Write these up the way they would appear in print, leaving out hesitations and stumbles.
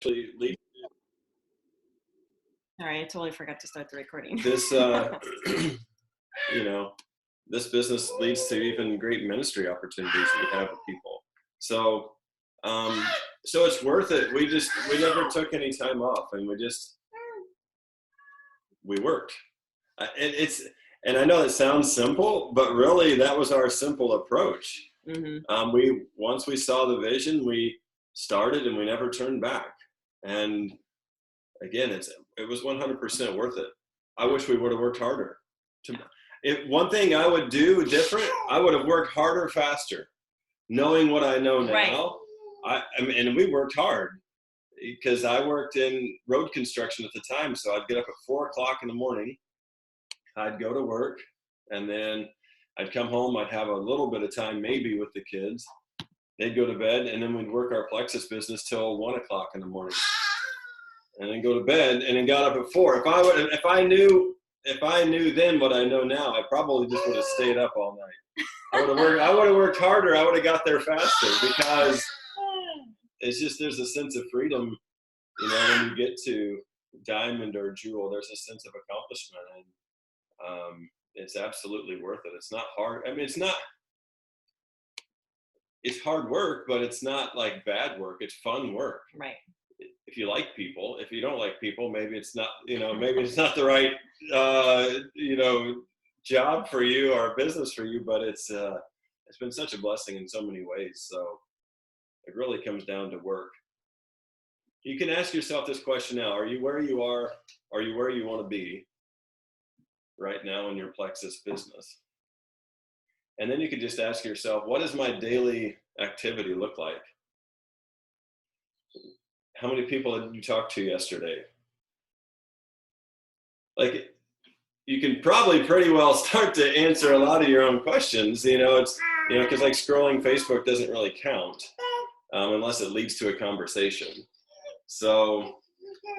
lead Sorry, I totally forgot to start the recording. this, this business leads to even great ministry opportunities that we have with people. So, so it's worth it. We never took any time off, and we worked. And I know it sounds simple, but really that was our simple approach. Mm-hmm. Once we saw the vision, we started and we never turned back. And again, it was 100% worth it. I wish we would have worked harder. If one thing I would do different, I would have worked harder, faster, knowing what I know now. Right. And we worked hard because I worked in road construction at the time. So I'd get up at 4 o'clock in the morning. I'd go to work, and then I'd come home. I'd have a little bit of time maybe with the kids. They'd go to bed, and then we'd work our Plexus business till 1 o'clock in the morning, and then go to bed, and then got up at 4. If I knew then what I know now, I probably just would have stayed up all night. I would have worked harder. I would have got there faster, because it's just, there's a sense of freedom, when you get to Diamond or Jewel, there's a sense of accomplishment, and it's absolutely worth it. It's not hard. I mean, it's hard work, but it's not like bad work. It's fun work. Right. If you like people. If you don't like people, maybe it's not, maybe it's not the right, job for you or business for you, but it's been such a blessing in so many ways. So it really comes down to work. You can ask yourself this question now. Are you where you are? Are you where you want to be right now in your Plexus business? And then you can just ask yourself, what does my daily activity look like? How many people did you talk to yesterday? Like, you can probably pretty well start to answer a lot of your own questions. It's, because like scrolling Facebook doesn't really count unless it leads to a conversation. So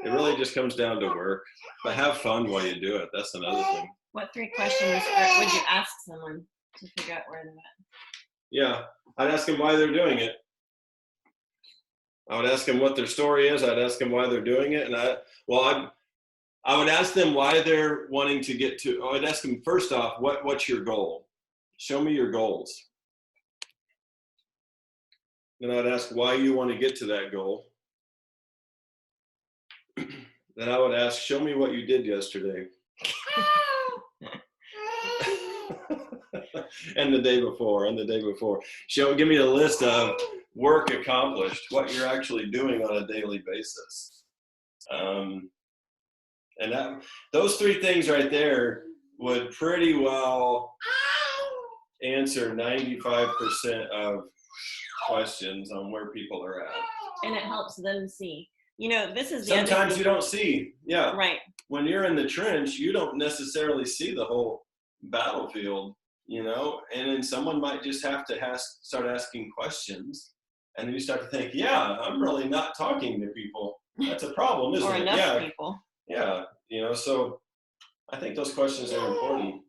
it really just comes down to work, but have fun while you do it. That's another thing. What 3 questions would you ask someone to figure out where they're at? Yeah, I'd ask them why they're doing it. I would ask them what their story is. I'd ask them why they're doing it. And I would ask them why they're wanting to get to, I'd ask them first off, what's your goal? Show me your goals. Then I'd ask why you want to get to that goal. Then I would ask, show me what you did yesterday. and the day before. Give me a list of work accomplished, what you're actually doing on a daily basis. And those 3 things right there would pretty well answer 95% of questions on where people are at. And it helps them see. This is sometimes you don't see. Yeah. Right. When you're in the trench, you don't necessarily see the whole battlefield, and then someone might just have to start asking questions, and then you start to think, yeah, I'm really not talking to people. That's a problem, isn't it? Or enough people. Yeah, so I think those questions are important.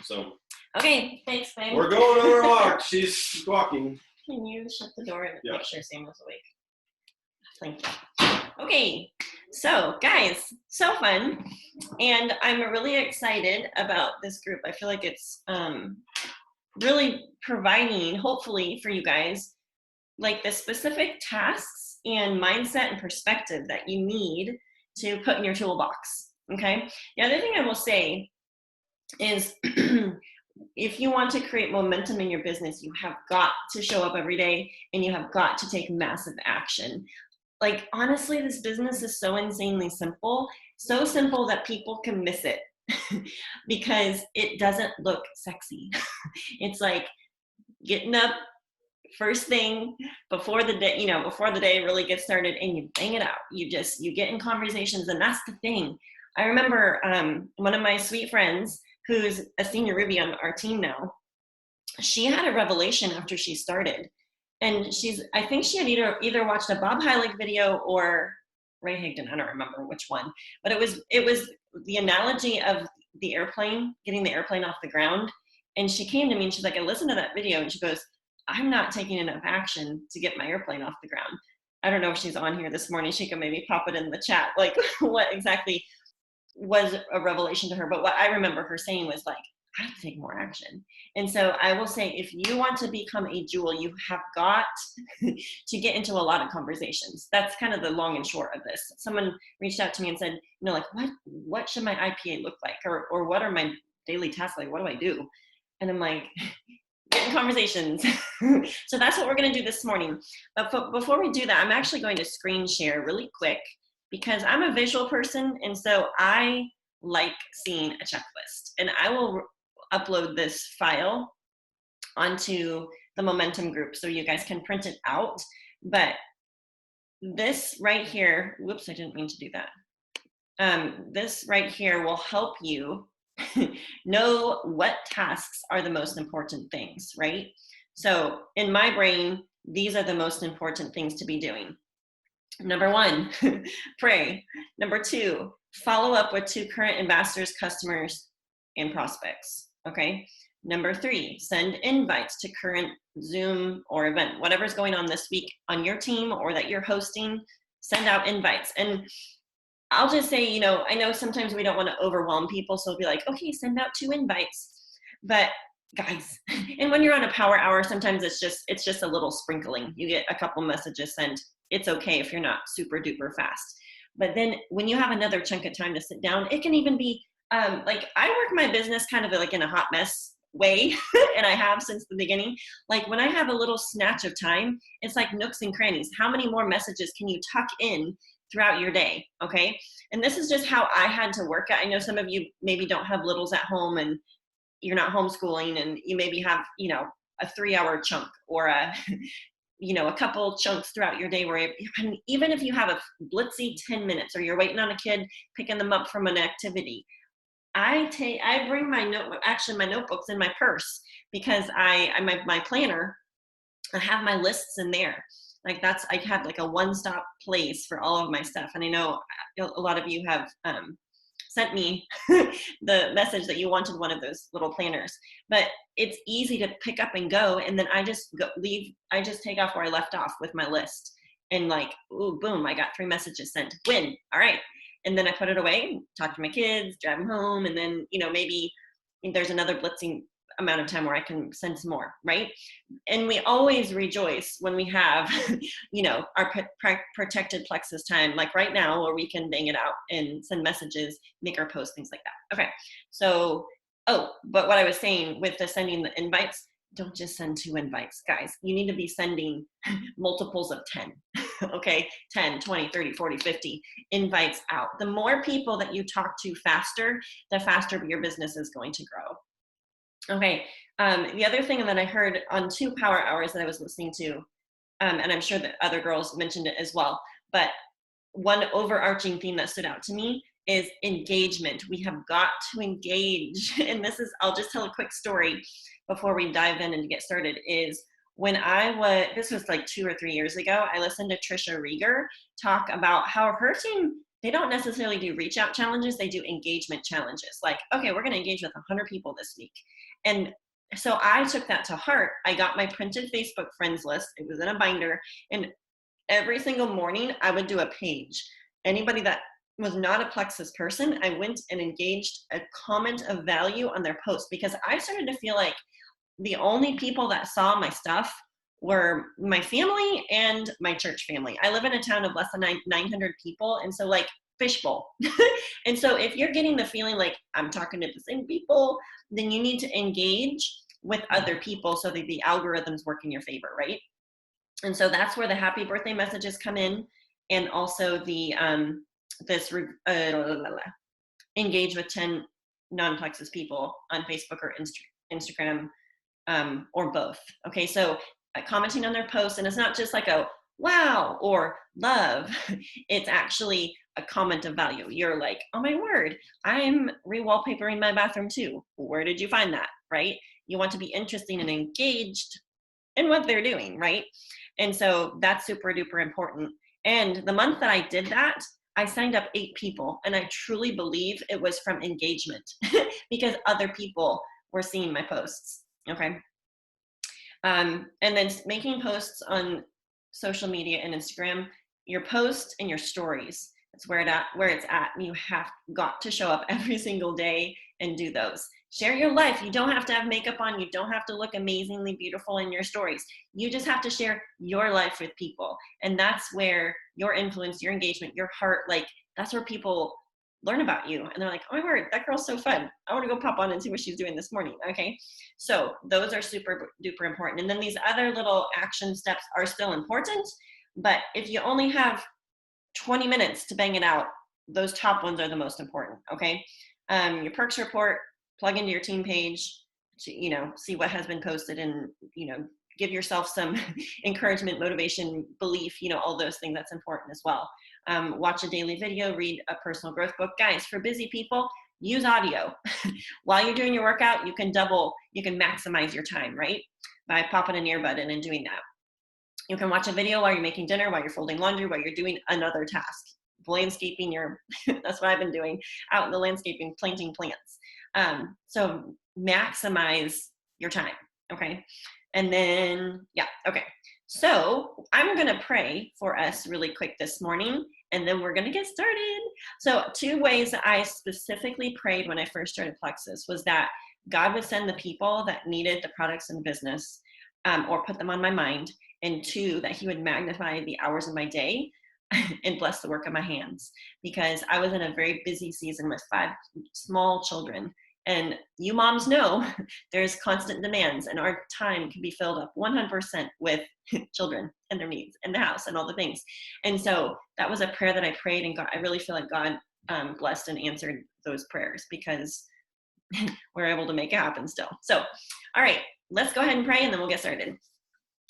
So. Okay, thanks, babe. We're going on our walk. She's walking. Can you shut the door and make sure Sam is awake? Thank you. Okay, so guys, so fun. And I'm really excited about this group. I feel like it's really providing, hopefully for you guys, like the specific tasks and mindset and perspective that you need to put in your toolbox, okay? The other thing I will say is if you want to create momentum in your business, you have got to show up every day and you have got to take massive action. Like, honestly, this business is so insanely simple, so simple that people can miss it because it doesn't look sexy. It's like getting up first thing before the day really gets started, and you bang it out. You get in conversations, and that's the thing. I remember one of my sweet friends who's a senior Ruby on our team now, she had a revelation after she started. And I think she had either watched a Bob Heilig video or Ray Higdon, I don't remember which one, but it was the analogy of the airplane, getting the airplane off the ground. And she came to me and she's like, I listened to that video, and she goes, I'm not taking enough action to get my airplane off the ground. I don't know if she's on here this morning. She can maybe pop it in the chat, like what exactly was a revelation to her. But what I remember her saying was like, I have to take more action. And so I will say, if you want to become a jewel, you have got to get into a lot of conversations. That's kind of the long and short of this. Someone reached out to me and said, like, what should my IPA look like? Or what are my daily tasks like? What do I do? And I'm like, get in conversations. So that's what we're going to do this morning. But before we do that, I'm actually going to screen share really quick because I'm a visual person. And so I like seeing a checklist. And I will upload this file onto the Momentum group so you guys can print it out. But this right here, whoops, I didn't mean to do that. This right here will help you know what tasks are the most important things, right? So in my brain, these are the most important things to be doing. Number 1, pray. Number 2, follow up with 2 current ambassadors, customers, and prospects, okay? Number 3, send invites to current Zoom or event, whatever's going on this week on your team or that you're hosting, send out invites. And I'll just say, I know sometimes we don't want to overwhelm people, so we'll be like, okay, send out 2 invites. But guys, and when you're on a power hour, sometimes it's just a little sprinkling. You get a couple messages sent. It's okay if you're not super duper fast. But then when you have another chunk of time to sit down, it can even be like I work my business kind of like in a hot mess way, and I have since the beginning. Like when I have a little snatch of time, it's like nooks and crannies. How many more messages can you tuck in throughout your day? Okay. And this is just how I had to work it. I know some of you maybe don't have littles at home and you're not homeschooling, and you maybe have, a 3-hour chunk or a couple chunks throughout your day where even if you have a blitzy 10 minutes or you're waiting on a kid, picking them up from an activity, I bring my notebooks in my purse because my planner, I have my lists in there. Like I have like a one-stop place for all of my stuff. And I know a lot of you have sent me the message that you wanted one of those little planners, but it's easy to pick up and go. And then I just take off where I left off with my list and like, ooh, boom, I got 3 messages sent. Win. All right. And then I put it away, talk to my kids, drive them home. And then, maybe there's another blitzing amount of time where I can send some more, right? And we always rejoice when we have, our protected plexus time, like right now, where we can bang it out and send messages, make our posts, things like that. Okay. So, but what I was saying with the sending the invites, don't just send 2 invites, guys. You need to be sending multiples of 10, okay? 10, 20, 30, 40, 50 invites out. The more people that you talk to faster, the faster your business is going to grow. Okay, the other thing that I heard on 2 power hours that I was listening to, and I'm sure that other girls mentioned it as well, but one overarching theme that stood out to me is engagement. We have got to engage. And I'll just tell a quick story before we dive in and get started, is when this was like 2 or 3 years ago, I listened to Trisha Rieger talk about how her team, they don't necessarily do reach out challenges, they do engagement challenges. Like, okay, we're gonna engage with 100 people this week. And so I took that to heart. I got my printed Facebook friends list. It was in a binder. And every single morning I would do a page. Anybody that was not a Plexus person, I went and engaged a comment of value on their post, because I started to feel like the only people that saw my stuff were my family and my church family. I live in a town of less than 900 people. And so like fishbowl. And so if you're getting the feeling like I'm talking to the same people, then you need to engage with other people so that the algorithms work in your favor, right? And so that's where the happy birthday messages come in. And also the engage with 10 non-Plexus people on Facebook or Instagram, or both. Okay, so commenting on their posts, and it's not just like a wow or love, it's actually a comment of value. You're like, oh my word, I'm re-wallpapering my bathroom too. Where did you find that, right? You want to be interesting and engaged in what they're doing, right? And so that's super duper important. And the month that I did that, I signed up 8 people, and I truly believe it was from engagement because other people were seeing my posts, okay? And then making posts on social media and Instagram, your posts and your stories. That's where it's at. You have got to show up every single day and do those. Share your life. You don't have to have makeup on. You don't have to look amazingly beautiful in your stories. You just have to share your life with people. And that's where your influence, your engagement, your heart, like that's where people learn about you. And they're like, oh my word, that girl's so fun. I want to go pop on and see what she's doing this morning. Okay. So those are super duper important. And then these other little action steps are still important. But if you only have 20 minutes to bang it out, those top ones are the most important. Okay. Your perks report, plug into your team page to, see what has been posted and, give yourself some encouragement, motivation, belief, all those things. That's important as well. Watch a daily video, read a personal growth book. Guys, for busy people, use audio. While you're doing your workout, you can maximize your time, right? By popping an earbud in and doing that. You can watch a video while you're making dinner, while you're folding laundry, while you're doing another task. Landscaping, that's what I've been doing out in the landscaping, planting plants. So maximize your time, okay? And then, okay. So I'm gonna pray for us really quick this morning, and then we're gonna get started. So 2 ways that I specifically prayed when I first started Plexus was that God would send the people that needed the products and business, or put them on my mind, and 2, that he would magnify the hours of my day and bless the work of my hands, because I was in a very busy season with 5 small children. And you moms know there's constant demands, and our time can be filled up 100% with children and their needs and the house and all the things. And so that was a prayer that I prayed, and God, I really feel like God blessed and answered those prayers, because we're able to make it happen still. So, all right, let's go ahead and pray, and then we'll get started.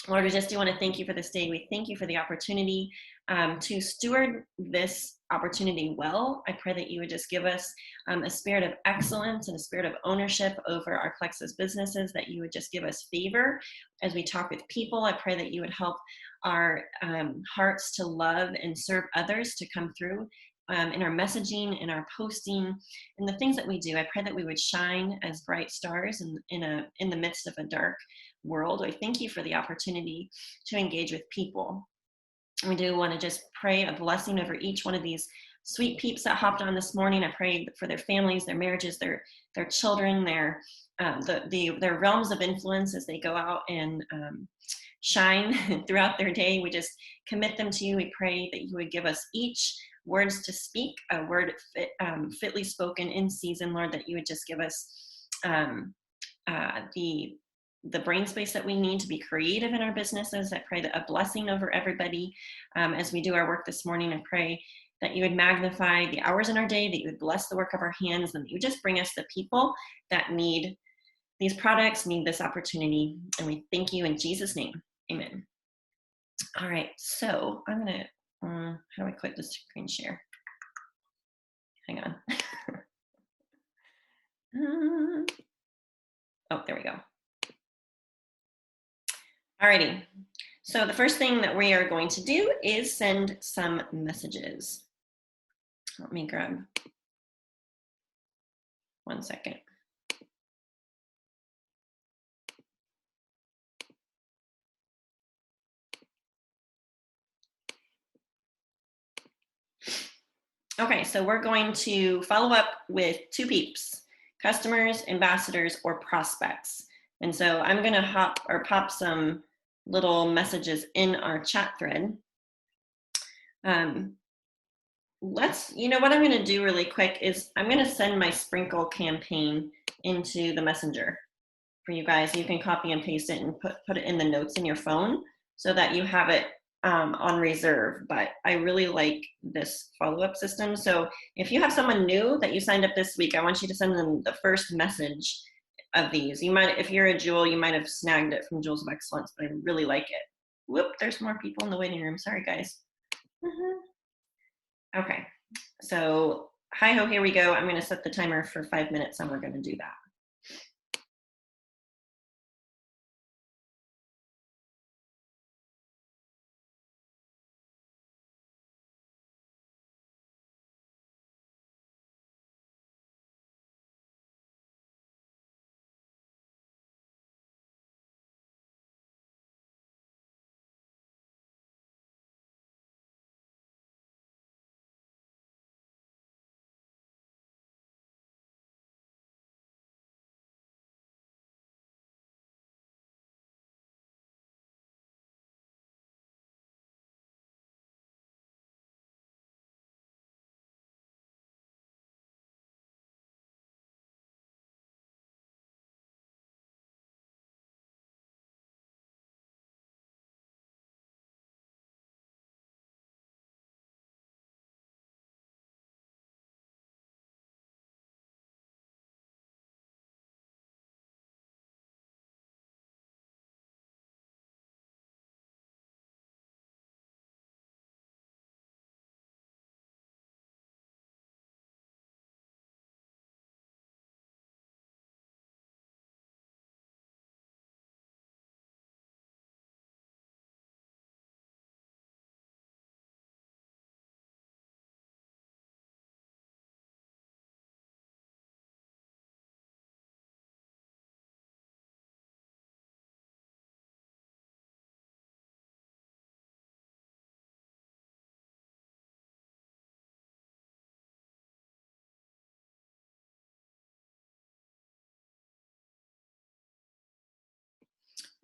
Lord, we just do want to thank you for this day. We thank you for the opportunity to steward this opportunity well. I pray that you would just give us a spirit of excellence and a spirit of ownership over our Plexus businesses, that you would just give us favor as we talk with people. I pray that you would help our hearts to love and serve others to come through in our messaging, in our posting, in the things that we do. I pray that we would shine as bright stars in the midst of a dark world. I thank you for the opportunity to engage with people. We do want to just pray a blessing over each one of these sweet peeps that hopped on this morning. I pray for their families, their marriages, their children, their realms of influence as they go out and shine throughout their day. We just commit them to you. We pray that you would give us each words to speak, a word fitly spoken in season, Lord, that you would just give us the brain space that we need to be creative in our businesses. I pray that a blessing over everybody as we do our work this morning. I pray that you would magnify the hours in our day, that you would bless the work of our hands, and that you would just bring us the people that need these products, need this opportunity. And we thank you in Jesus' name. Amen. All right, so I'm gonna, how do I quit the screen share? Hang on. Oh, there we go. Alrighty, so the first thing that we are going to do is send some messages. Let me grab 1 second. Okay, so we're going to follow up with 2 peeps, customers, ambassadors, or prospects. And so I'm going to pop some little messages in our chat thread. What I'm going to do really quick is I'm going to send my sprinkle campaign into the messenger for you guys. You can copy and paste it and put it in the notes in your phone so that you have it on reserve. But I really like this follow-up system. So if you have someone new that you signed up this week, I want you to send them the first message of these. You might, if you're a Jewel, you might have snagged it from Jewels of Excellence, but I really like it. Whoop, there's more people in the waiting room. Sorry, guys. Okay, so hi-ho, here we go. I'm going to set the timer for 5 minutes and we're going to do that.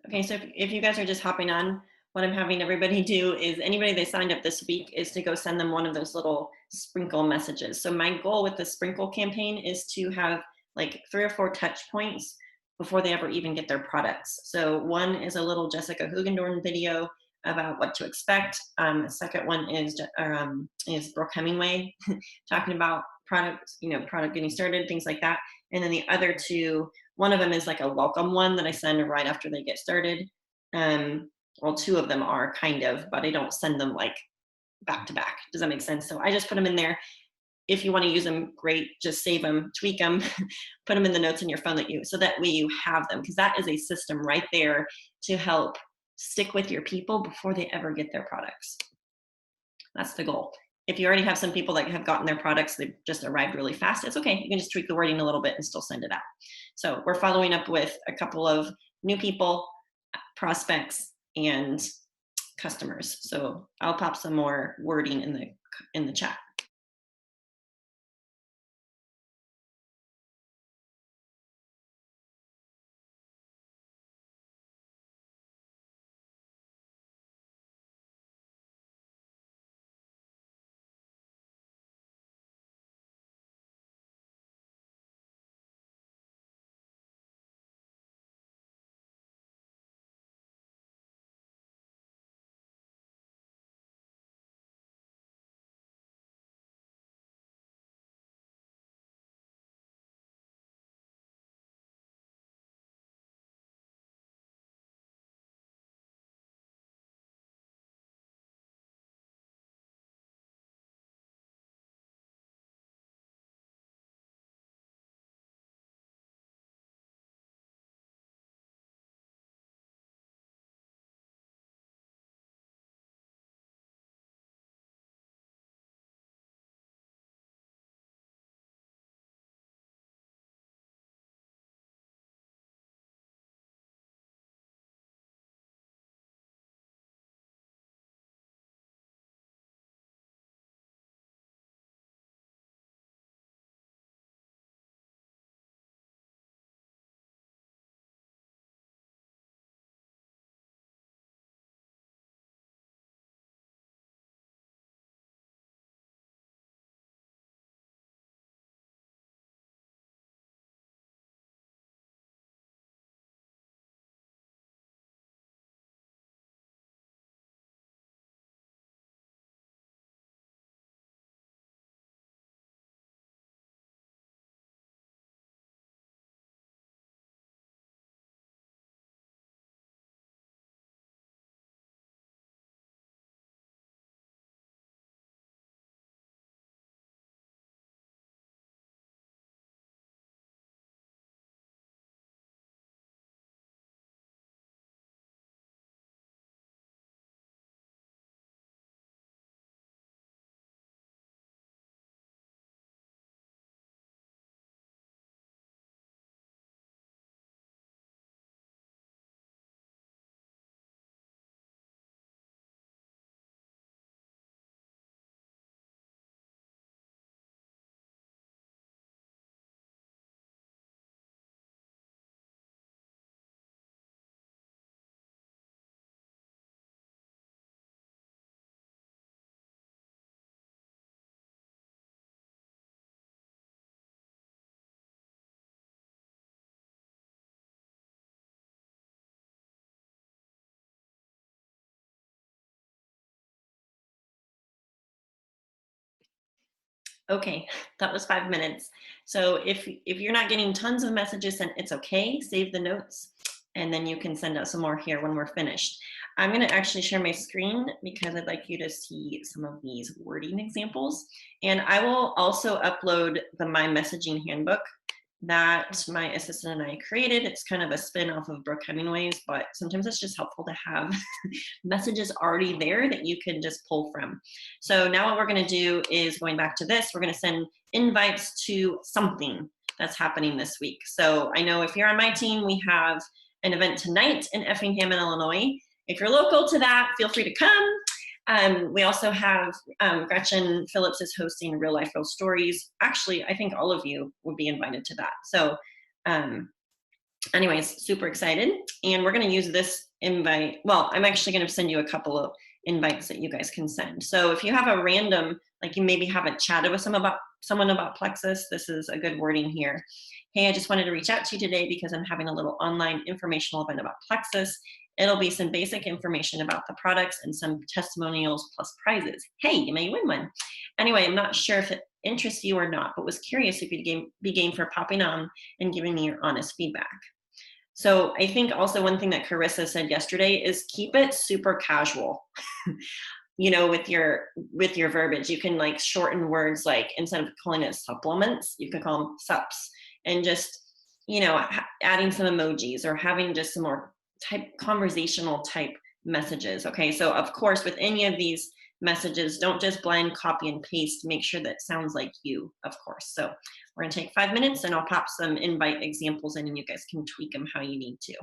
Okay, so if you guys are just hopping on, what I'm having everybody do is anybody that signed up this week is to go send them one of those little sprinkle messages. So my goal with the sprinkle campaign is to have like 3 or 4 touch points before they ever even get their products. So one is a little Jessica Hugendorn video about what to expect. The second one is Brooke Hemingway talking about products, product getting started, things like that. And then the other two, one of them is like a welcome one that I send right after they get started. Well, 2 of them are kind of, but I don't send them like back to back. Does that make sense? So I just put them in there. If you want to use them, great. Just save them, tweak them, put them in the notes in your phone so that way you have them, because that is a system right there to help stick with your people before they ever get their products. That's the goal. If you already have some people that have gotten their products, they've just arrived really fast, it's okay. You can just tweak the wording a little bit and still send it out. So we're following up with a couple of new people, prospects, and customers. So I'll pop some more wording in the chat. Okay, that was 5 minutes. So if you're not getting tons of messages sent, it's okay. Save the notes, and then you can send out some more here when we're finished. I'm going to actually share my screen because I'd like you to see some of these wording examples. And I will also upload my messaging handbook that my assistant and I created. It's kind of a spin off of Brooke Hemingway's, but sometimes it's just helpful to have messages already there that you can just pull from. So now what we're going to do is, going back to this, we're going to send invites to something that's happening this week. So I know if you're on my team, we have an event tonight in Effingham, Illinois. If you're local to that, feel free to come. We also have Gretchen Phillips is hosting Real Life Real Stories. Actually, I think all of you would be invited to that. So anyways, super excited. And we're going to use this invite. Well, I'm actually going to send you a couple of invites that you guys can send. So if you have a random, like you maybe haven't chatted with someone about Plexus, this is a good wording here. Hey, I just wanted to reach out to you today because I'm having a little online informational event about Plexus. It'll be some basic information about the products and some testimonials plus prizes. Hey, you may win one. Anyway, I'm not sure if it interests you or not, but was curious if you'd be game for popping on and giving me your honest feedback. So I think also one thing that Carissa said yesterday is keep it super casual. You know, with your verbiage, you can like shorten words, like instead of calling it supplements, you can call them sups, and just, you know, adding some emojis or having just some more conversational type messages. Okay, so of course with any of these messages, don't just blind copy and paste, make sure that sounds like you, of course. So we're gonna take 5 minutes and I'll pop some invite examples in and you guys can tweak them how you need to.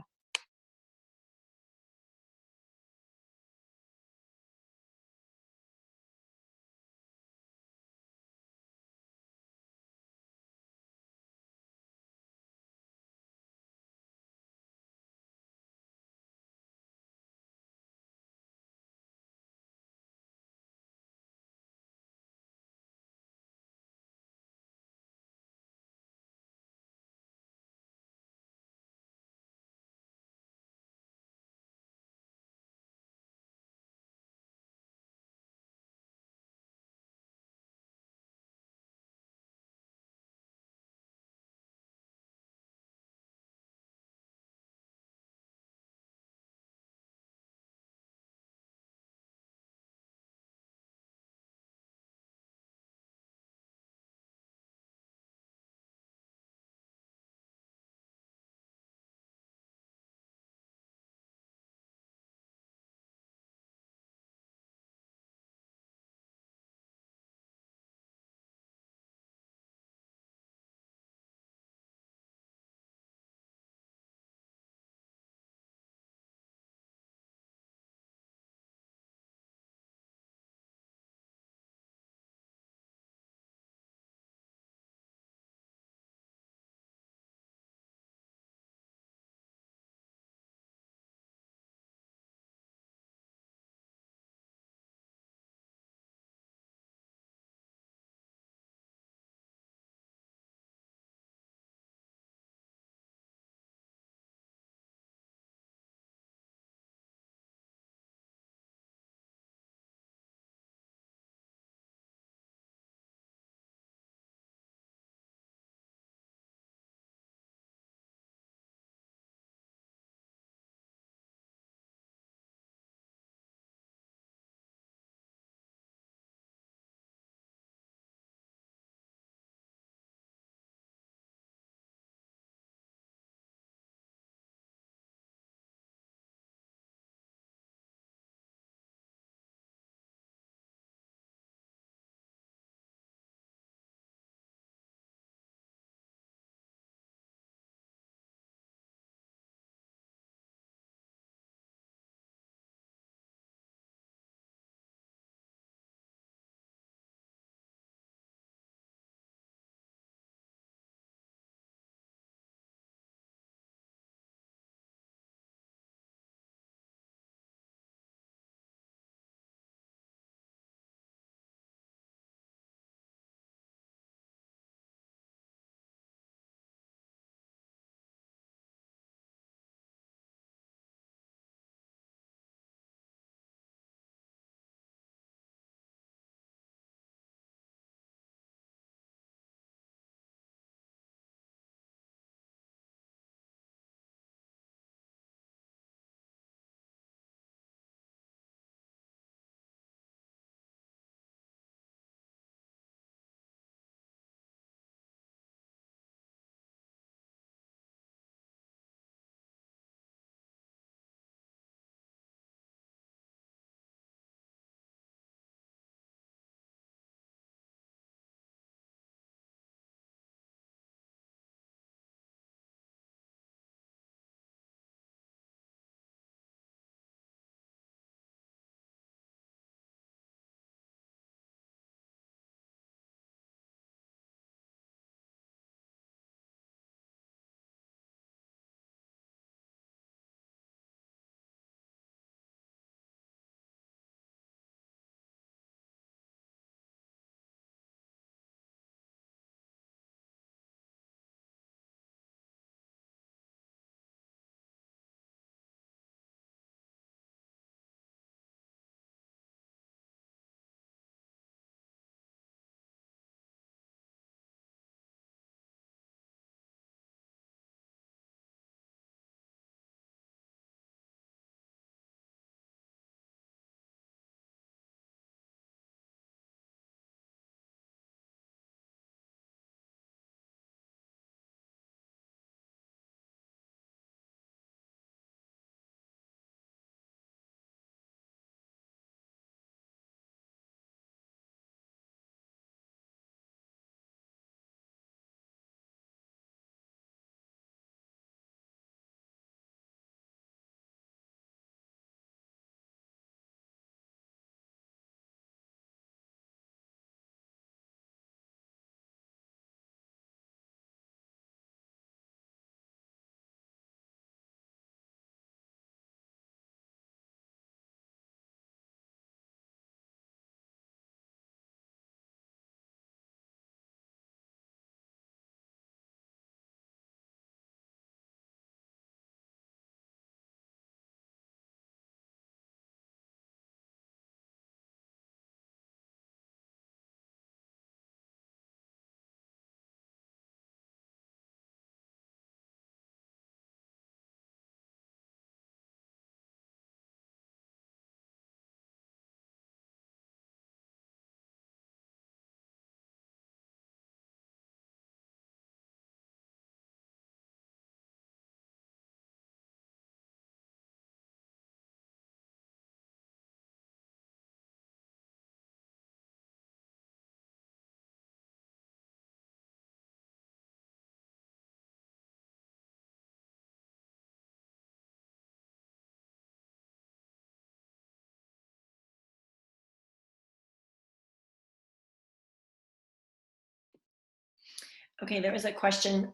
Okay, there was a question.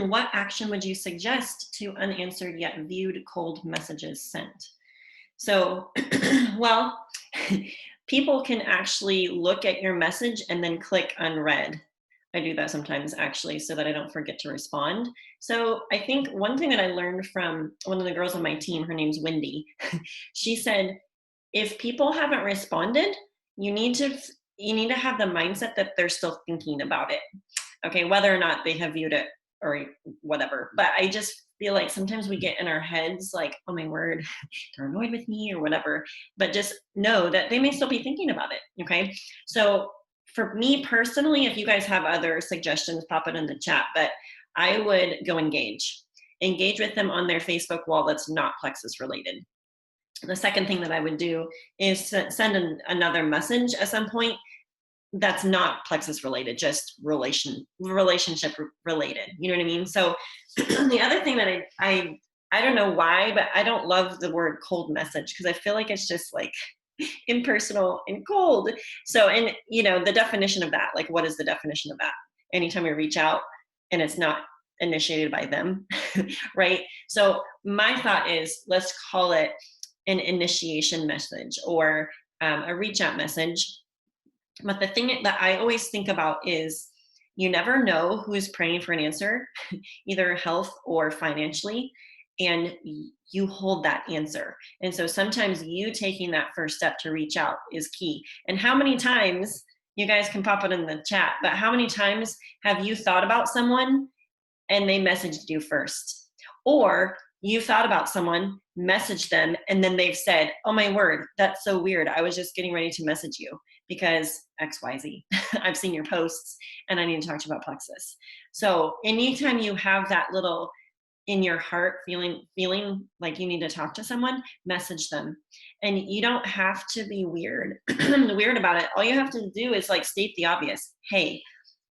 What action would you suggest to unanswered yet viewed cold messages sent? So, well, people can actually look at your message and then click unread. I do that sometimes actually so that I don't forget to respond. So, I think one thing that I learned from one of the girls on my team, her name's Wendy, she said, if people haven't responded, you need to you need to have the mindset that they're still thinking about it. Okay, whether or not they have viewed it or whatever. But I just feel like sometimes we get in our heads like, oh my word, they're annoyed with me or whatever. But just know that they may still be thinking about it. Okay. So for me personally, if you guys have other suggestions, pop it in the chat. But I would go engage. Engage with them on their Facebook wall that's not Plexus related. The second thing that I would do is send another message at some point that's not Plexus related, just relationship related. You know what I mean? So the other thing that I don't know why, but I don't love the word cold message because I feel like it's just like impersonal and cold. So, and you know, the definition of that, like what is the definition of that? Anytime we reach out and it's not initiated by them, right? So my thought is let's call it an initiation message or a reach out message. But the thing that I always think about is you never know who's praying for an answer, either health or financially, and you hold that answer. And so sometimes you taking that first step to reach out is key. And how many times, you guys can pop it in the chat, but how many times have you thought about someone and they messaged you first? Or you thought about someone, messaged them, and then they've said, oh my word, that's so weird. I was just getting ready to message you because XYZ. I've seen your posts and I need to talk to you about Plexus. So anytime you have that little in your heart feeling like you need to talk to someone, message them. And you don't have to be weird about it. All you have to do is like state the obvious. Hey,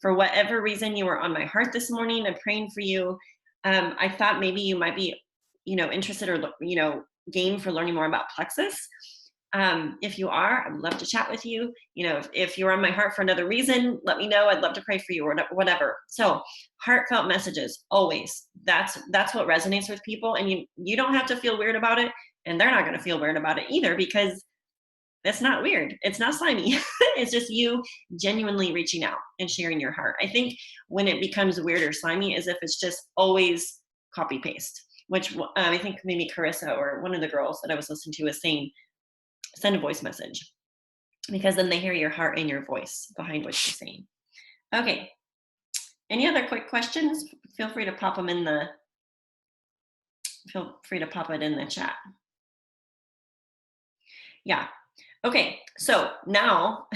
for whatever reason you were on my heart this morning, I'm praying for you. I thought maybe you might be, interested or, game for learning more about Plexus. If you are, I'd love to chat with you. If you're on my heart for another reason, let me know. I'd love to pray for you or whatever. So heartfelt messages, always. That's what resonates with people. And you don't have to feel weird about it. And they're not going to feel weird about it either because that's not weird. It's not slimy. It's just you genuinely reaching out and sharing your heart. I think when it becomes weird or slimy is if it's just always copy paste, which I think maybe Carissa or one of the girls that I was listening to was saying, send a voice message because then they hear your heart and your voice behind what you're saying. Okay. Any other quick questions? Feel free to pop it in the chat. Yeah. Okay, so now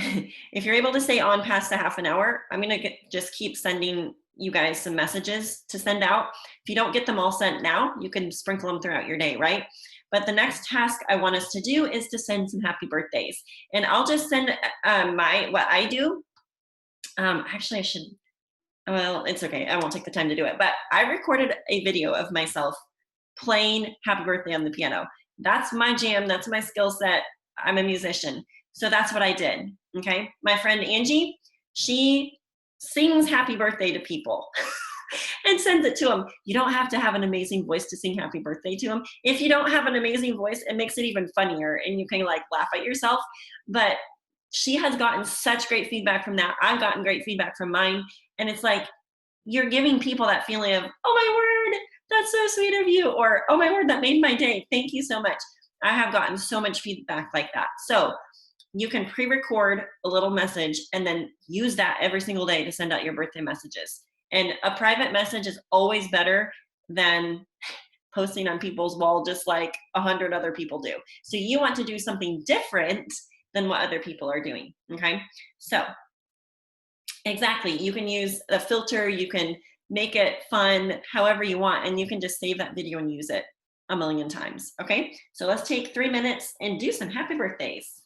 if you're able to stay on past a half an hour, I'm gonna just keep sending you guys some messages to send out. If you don't get them all sent now, you can sprinkle them throughout your day, right? But the next task I want us to do is to send some happy birthdays. And I'll just send what I do. Actually, I should, well, it's okay. I won't take the time to do it. But I recorded a video of myself playing happy birthday on the piano. That's my jam. That's my skill set. I'm a musician. So that's what I did. Okay. My friend Angie, she sings happy birthday to people and sends it to them. You don't have to have an amazing voice to sing happy birthday to them. If you don't have an amazing voice, it makes it even funnier and you can like laugh at yourself. But she has gotten such great feedback from that. I've gotten great feedback from mine. And it's like, you're giving people that feeling of, oh my word, that's so sweet of you. Or, oh my word, that made my day. Thank you so much. I have gotten so much feedback like that. So you can pre-record a little message and then use that every single day to send out your birthday messages. And a private message is always better than posting on people's wall just like 100 other people do. So you want to do something different than what other people are doing, okay? So exactly, you can use a filter, you can make it fun however you want, and you can just save that video and use it a million times, okay? So let's take 3 minutes and do some happy birthdays.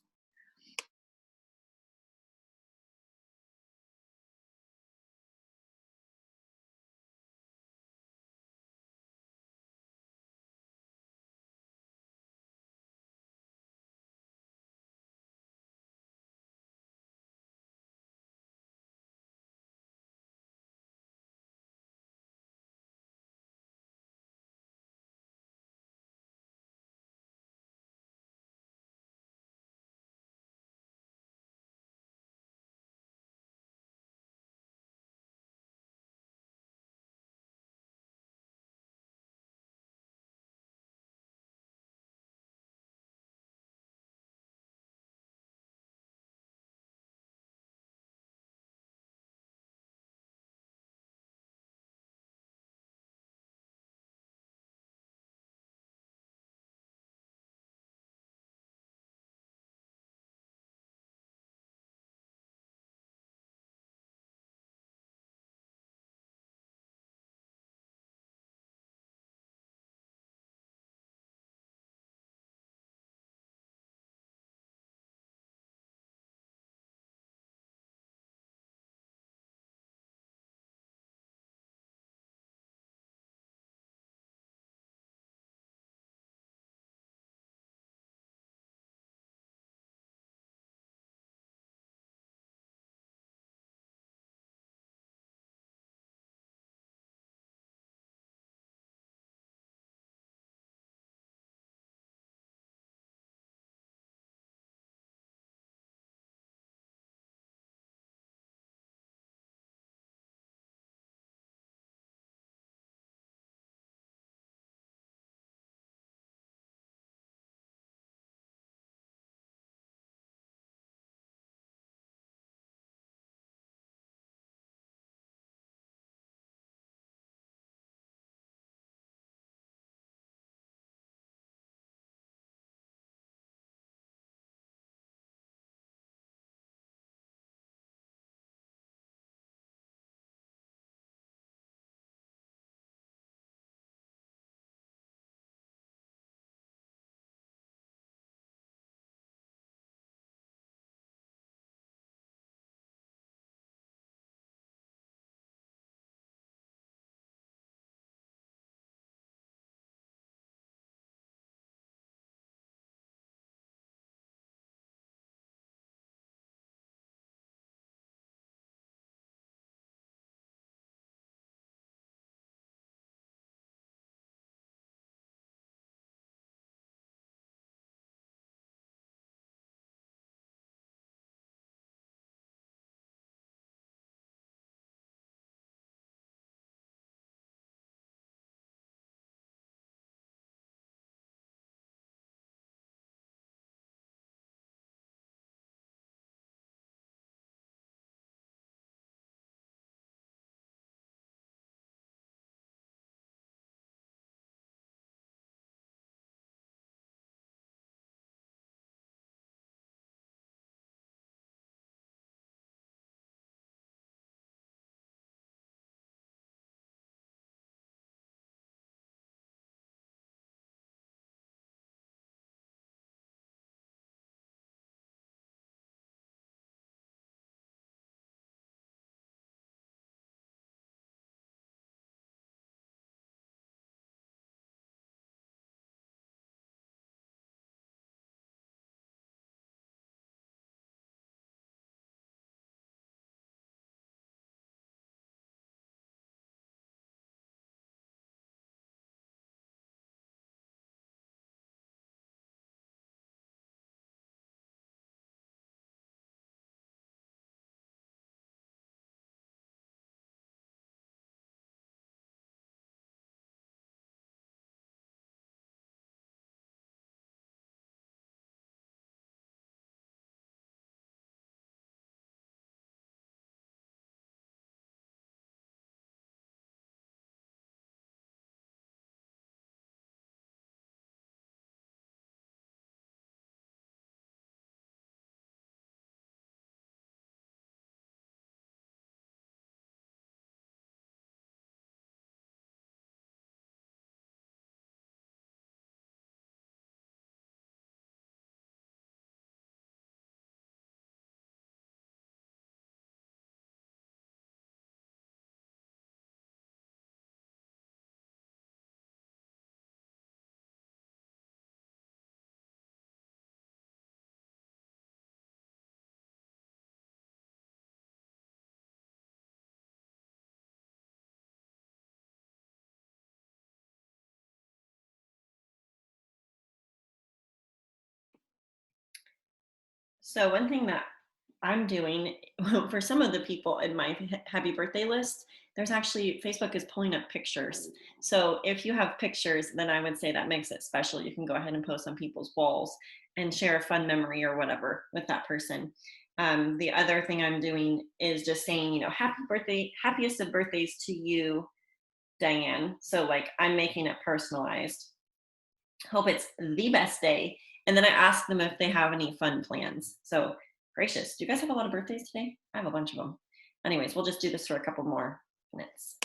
So one thing that I'm doing for some of the people in my happy birthday list, there's actually Facebook is pulling up pictures. So if you have pictures, then I would say that makes it special. You can go ahead and post on people's walls and share a fun memory or whatever with that person. The other thing I'm doing is just saying, happy birthday, happiest of birthdays to you, Diane. So like I'm making it personalized. Hope it's the best day. And then I ask them if they have any fun plans. So gracious, do you guys have a lot of birthdays today? I have a bunch of them. Anyways, we'll just do this for a couple more minutes.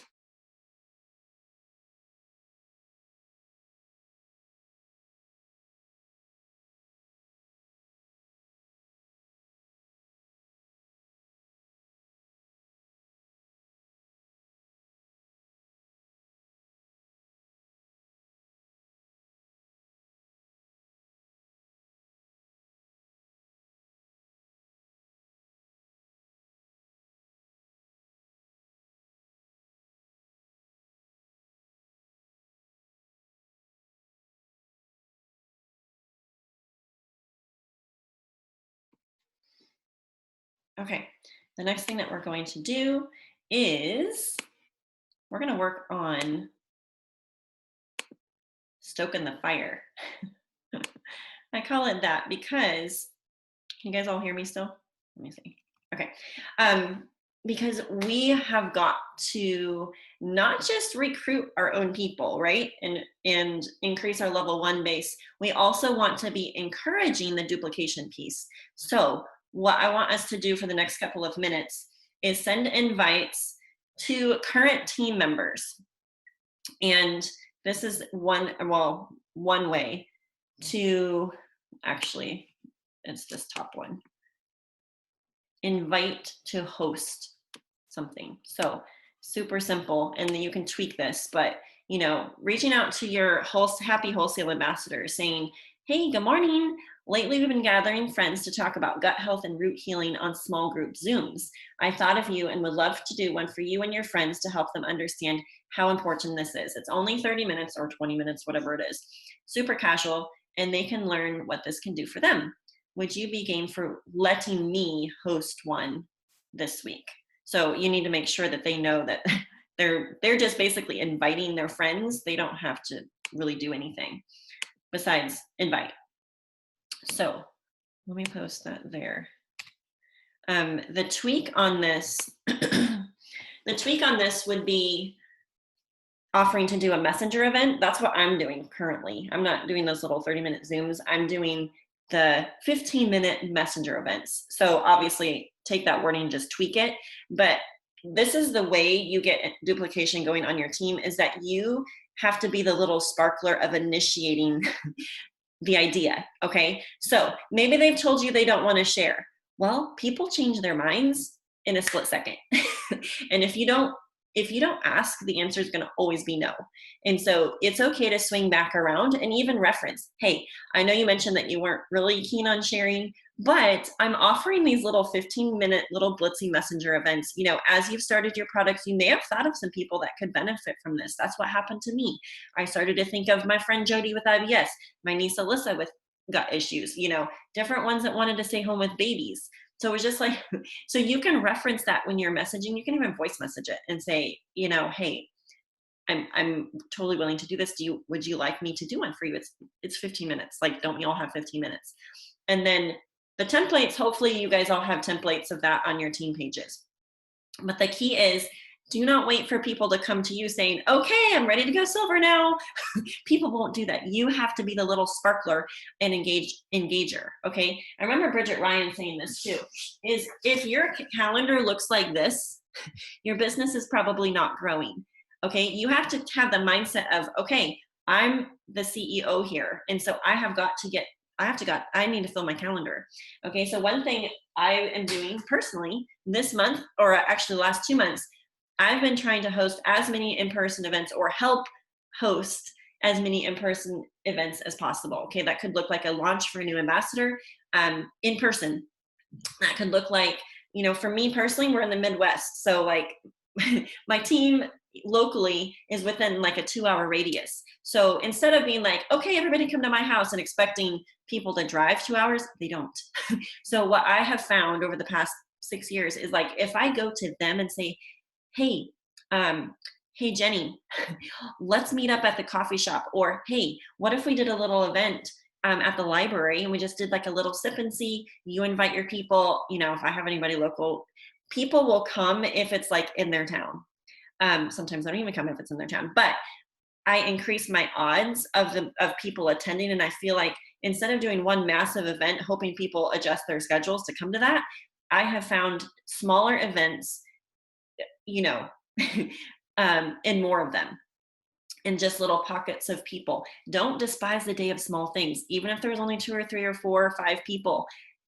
Okay, the next thing that we're going to do is we're going to work on stoking the fire. I call it that because, can you guys all hear me still? Let me see. Okay. Because we have got to not just recruit our own people, right? And increase our level 1 base. We also want to be encouraging the duplication piece. So what I want us to do for the next couple of minutes is send invites to current team members. And this is one way to, actually, it's this top one. Invite to host something. So super simple, and then you can tweak this, but reaching out to your happy wholesale ambassadors saying, hey, good morning. Lately, we've been gathering friends to talk about gut health and root healing on small group Zooms. I thought of you and would love to do one for you and your friends to help them understand how important this is. It's only 30 minutes or 20 minutes, whatever it is. Super casual, and they can learn what this can do for them. Would you be game for letting me host one this week? So you need to make sure that they know that they're just basically inviting their friends. They don't have to really do anything besides invite. So let me post that there. The tweak on this, would be offering to do a messenger event. That's what I'm doing currently. I'm not doing those little 30-minute Zooms. I'm doing the 15-minute messenger events. So obviously take that wording and just tweak it. But this is the way you get duplication going on your team, is that you have to be the little sparkler of initiating the idea, okay? So maybe they've told you they don't want to share. Well, people change their minds in a split second. And if you don't ask, the answer is going to always be no. And so it's okay to swing back around and even reference, hey, I know you mentioned that you weren't really keen on sharing, but I'm offering these little 15-minute little blitzy messenger events. As you've started your products, you may have thought of some people that could benefit from this. That's what happened to me. I started to think of my friend Jody with IBS, my niece Alyssa with gut issues, different ones that wanted to stay home with babies. So it was just like, so you can reference that when you're messaging. You can even voice message it and say, hey, I'm totally willing to do this. Would you like me to do one for you? It's 15 minutes. Like, don't we all have 15 minutes? And then the templates, hopefully you guys all have templates of that on your team pages. But the key is, do not wait for people to come to you saying, okay, I'm ready to go silver now. People won't do that. You have to be the little sparkler and engager, okay? I remember Bridget Ryan saying this too, is if your calendar looks like this, your business is probably not growing, okay? You have to have the mindset of, okay, I'm the CEO here, and so I need to fill my calendar. Okay, so one thing I am doing personally this month, or actually the last 2 months, I've been trying to host as many in-person events, or help host as many in-person events as possible. Okay, that could look like a launch for a new ambassador in person. That could look like, for me personally, we're in the Midwest. So like my team locally is within like a 2-hour radius. So instead of being like, okay, everybody come to my house and expecting people to drive 2 hours, they don't. So what I have found over the past 6 years is like, if I go to them and say, hey, um, hey Jenny, let's meet up at the coffee shop, or hey, what if we did a little event at the library and we just did like a little sip and see, you invite your people, if I have anybody local, people will come if it's like in their town. Sometimes they don't even come if it's in their town, but I increase my odds of people attending. And I feel like instead of doing one massive event, hoping people adjust their schedules to come to that, I have found smaller events, you know, and more of them in just little pockets of people. Don't despise the day of small things. Even if there's only 2 or 3 or 4 or 5 people,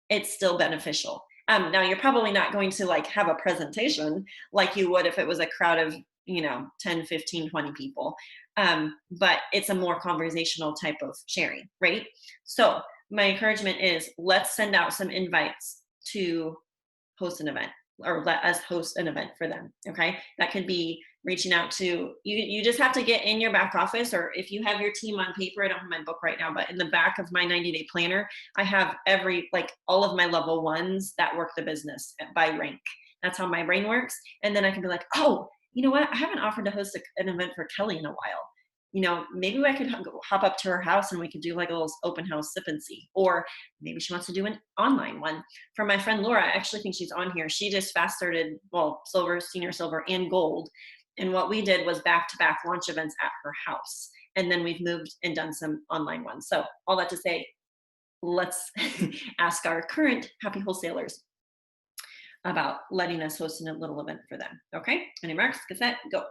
it's still beneficial. Now you're probably not going to like have a presentation like you would if it was a crowd of 10, 15, 20 people, but it's a more conversational type of sharing, right? So my encouragement is, let's send out some invites to host an event, or let us host an event for them. Okay, that could be reaching out to you just have to get in your back office, or if you have your team on paper. I don't have my book right now, but in the back of my 90-day planner, I have all of my level ones that work the business by rank. That's how my brain works. And then I can be like, oh, you know what, I haven't offered to host an event for Kelly in a while. Maybe I could hop up to her house and we could do like a little open house sip and see. Or maybe she wants to do an online one. For my friend Laura, I actually think she's on here. She just fast started, silver, senior silver, and gold. And what we did was back-to-back launch events at her house. And then we've moved and done some online ones. So all that to say, let's ask our current happy wholesalers about letting us host a little event for them. Okay, any marks? Get set, go.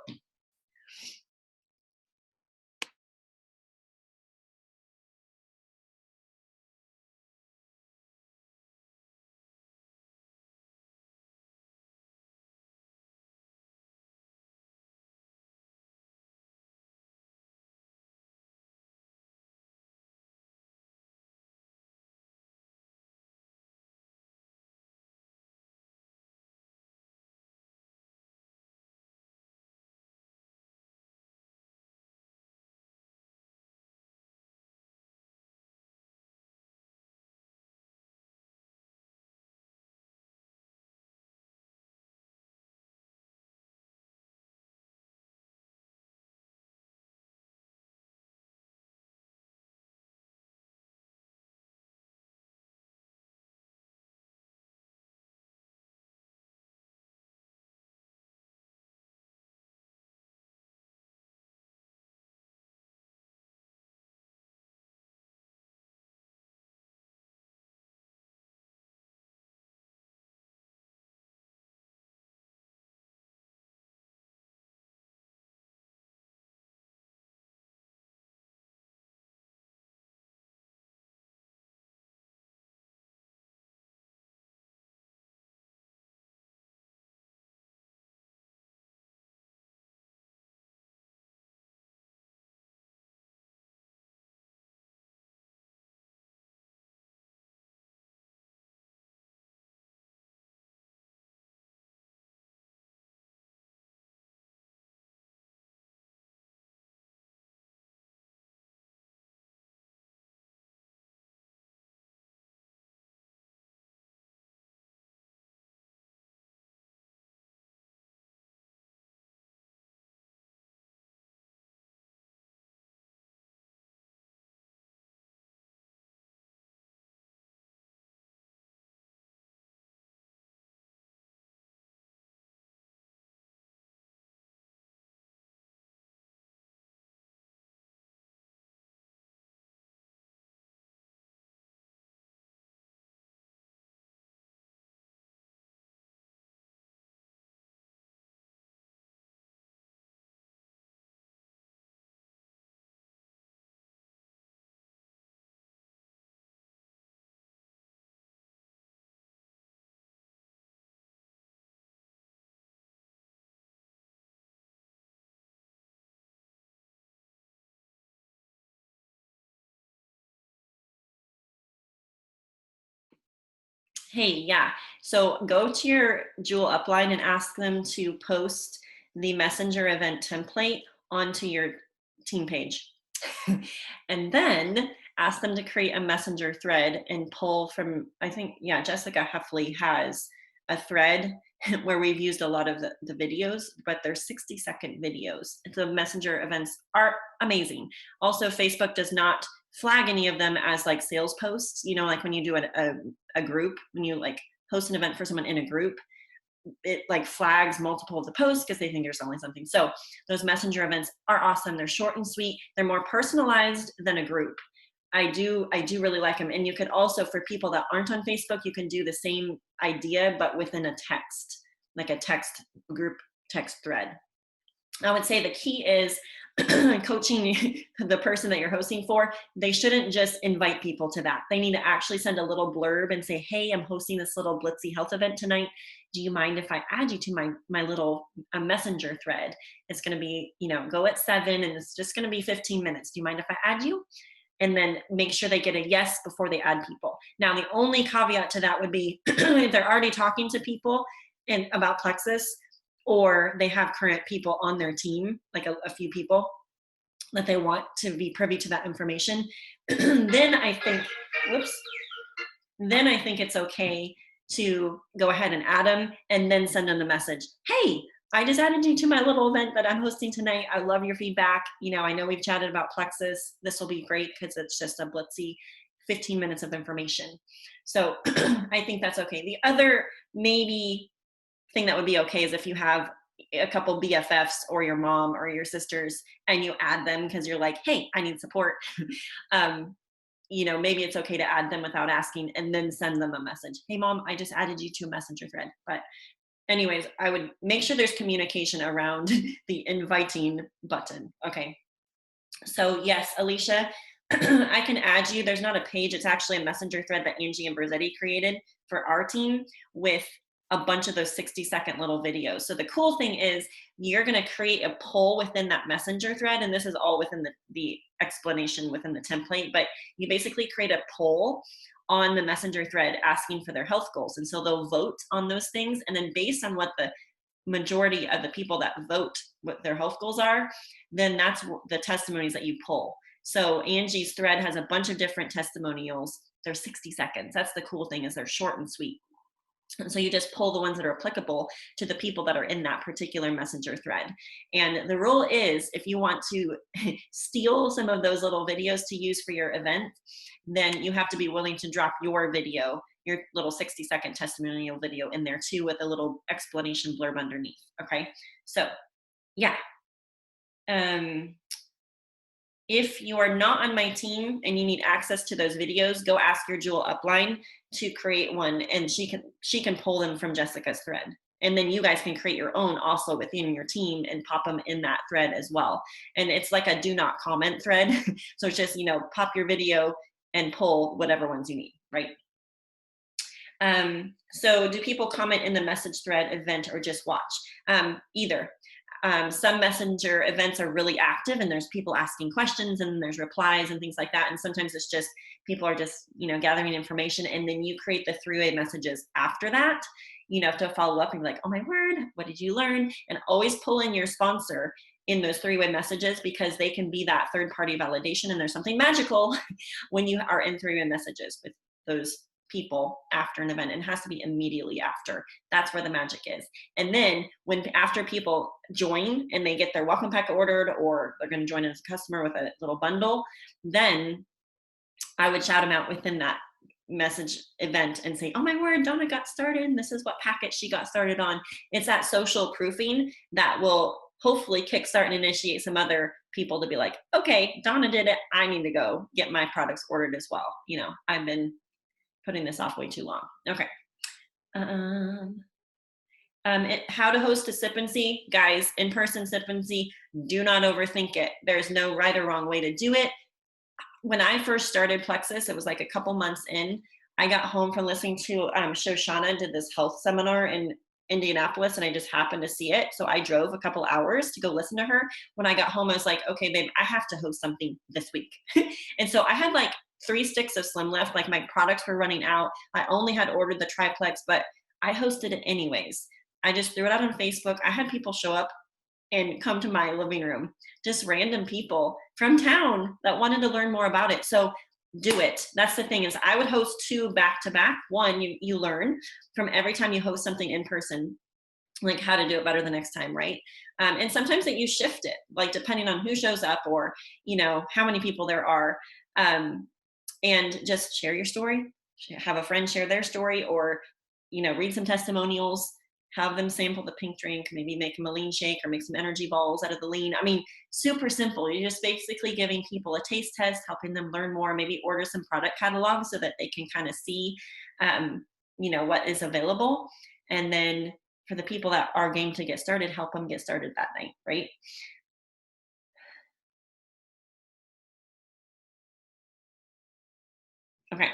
Hey, yeah. So go to your Jewel upline and ask them to post the messenger event template onto your team page. And then ask them to create a messenger thread and pull from, I think, yeah, Jessica Heffley has a thread where we've used a lot of the videos, but they're 60-second videos. The messenger events are amazing. Also, Facebook does not flag any of them as like sales posts, you know, like when you do a group, when you like host an event for someone in a group, it like flags multiple of the posts because they think you're selling something. So those messenger events are awesome. They're short and sweet. They're more personalized than a group. I do really like them. And you could also, for people that aren't on Facebook, you can do the same idea, but within a text, like a text group text thread. I would say the key is coaching the person that you're hosting for. They shouldn't just invite people to that. They need to actually send a little blurb and say, hey, I'm hosting this little Blitzy health event tonight. Do you mind if I add you to my little messenger thread? It's going to be, you know, go at 7 and it's just going to be 15 minutes. Do you mind if I add you? And then make sure they get a yes before they add people. Now, the only caveat to that would be if they're already talking to people about Plexus, or they have current people on their team, like a few people that they want to be privy to that information, then I think, then I think it's okay to go ahead and add them and then send them the message. Hey, I just added you to my little event that I'm hosting tonight. I love your feedback. You know, I know we've chatted about Plexus. This will be great because it's just a Blitzy 15 minutes of information. So I think that's okay. The other maybe thing that would be okay is if you have a couple BFFs or your mom or your sisters and you add them because you're like, hey, I need support. You know, maybe it's okay to add them without asking and then send them a message. Hey, mom, I just added you to a messenger thread. But anyways, I would make sure there's communication around the inviting button. Okay. So yes, Alicia, I can add you. There's not a page. It's actually a messenger thread that Angie and Brazetti created for our team with a bunch of those 60-second little videos. So the cool thing is you're going to create a poll within that messenger thread. And this is all within the explanation within the template, but you basically create a poll on the messenger thread asking for their health goals. And so they'll vote on those things. And then based on what the majority of the people that vote what their health goals are, then that's the testimonies that you pull. So Angie's thread has a bunch of different testimonials. They're 60 seconds. That's the cool thing, is they're short and sweet. And so you just pull the ones that are applicable to the people that are in that particular messenger thread. And the rule is, if you want to steal some of those little videos to use for your event, then you have to be willing to drop your video, your little 60-second testimonial video in there too, with a little explanation blurb underneath. Okay, so yeah. If you are not on my team and you need access to those videos, go ask your Jewel upline to create one, and she can pull them from Jessica's thread. And then you guys can create your own also within your team and pop them in that thread as well. And it's like a do not comment thread. So it's just, you know, pop your video and pull whatever ones you need, right? So do people comment in the message thread event or just watch? Either. Some messenger events are really active and there's people asking questions and there's replies and things like that. And sometimes it's just people are just, you know, gathering information, and then you create the three-way messages after that. You have to follow up and be like, oh my word, what did you learn? And always pull in your sponsor in those three-way messages, because they can be that third-party validation. And there's something magical when you are in three-way messages with those people after an event. It has to be immediately after. That's where the magic is. And then after people join and they get their welcome pack ordered, or they're going to join as a customer with a little bundle, then I would shout them out within that message event and say, oh my word, Donna got started, and this is what packet she got started on. It's that social proofing that will hopefully kickstart and initiate some other people to be like, okay, Donna did it, I need to go get my products ordered as well. You know, I've been putting this off way too long. Okay. How to host a sip and see. Guys, in-person sip and see, do not overthink it. There's no right or wrong way to do it. When I first started Plexus, it was like a couple months in. I got home from listening to Shoshana did this health seminar in Indianapolis, and I just happened to see it. So I drove a couple hours to go listen to her. When I got home, I was like, okay, babe, I have to host something this week. And so I had like 3 sticks of Slim left. Like my products were running out. I only had ordered the triplex, but I hosted it anyways. I just threw it out on Facebook. I had people show up and come to my living room, just random people from town that wanted to learn more about it. So do it. That's the thing, is I would host 2 back to back. One, you learn from every time you host something in person, like how to do it better the next time, right? And sometimes that you shift it, like depending on who shows up or, you know, how many people there are. And just share your story, have a friend share their story, or, you know, read some testimonials, have them sample the pink drink, maybe make them a lean shake or make some energy balls out of the lean. I mean, super simple. You're just basically giving people a taste test, helping them learn more, maybe order some product catalogs so that they can kind of see, you know, what is available. And then for the people that are game to get started, help them get started that night, right? Okay.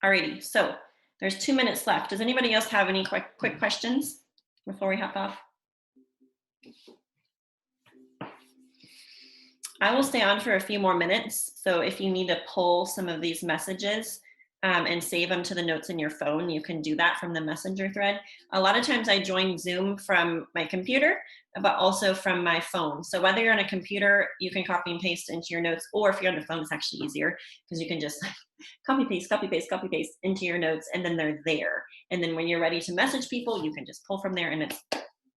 Alrighty, so there's 2 minutes left. Does anybody else have any quick questions before we hop off? I will stay on for a few more minutes. So if you need to pull some of these messages and save them to the notes in your phone, you can do that from the messenger thread. A lot of times I join Zoom from my computer, but also from my phone. So whether you're on a computer, you can copy and paste into your notes, or if you're on the phone, it's actually easier because you can just copy paste into your notes, and then they're there. And then when you're ready to message people, you can just pull from there, and it's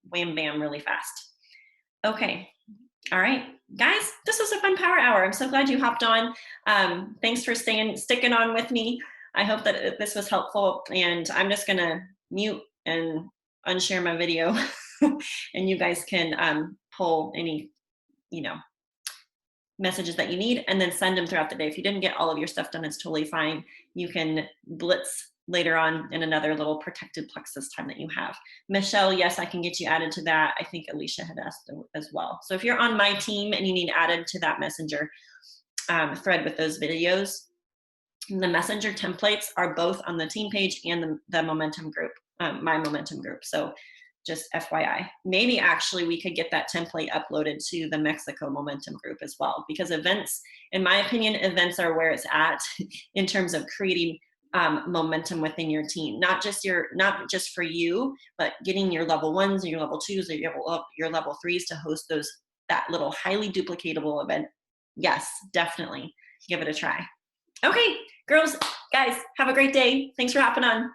wham bam really fast. Okay. All right, guys, this was a fun power hour. I'm so glad you hopped on. Thanks for sticking on with me. I hope that this was helpful, and I'm just gonna mute and unshare my video and you guys can pull any, you know, messages that you need and then send them throughout the day. If you didn't get all of your stuff done, it's totally fine. You can blitz later on in another little protected plexus time that you have. Michelle, yes, I can get you added to that. I think Alicia had asked as well. So if you're on my team and you need added to that messenger thread with those videos, the messenger templates are both on the team page and the momentum group, my momentum group. So just FYI, maybe actually we could get that template uploaded to the Mexico momentum group as well, because events, in my opinion, events are where it's at in terms of creating momentum within your team, not just for you, but getting your level 1s and your level 2s or your level 3s to host that little highly duplicatable event. Yes, definitely give it a try. Okay, girls, guys, have a great day. Thanks for hopping on.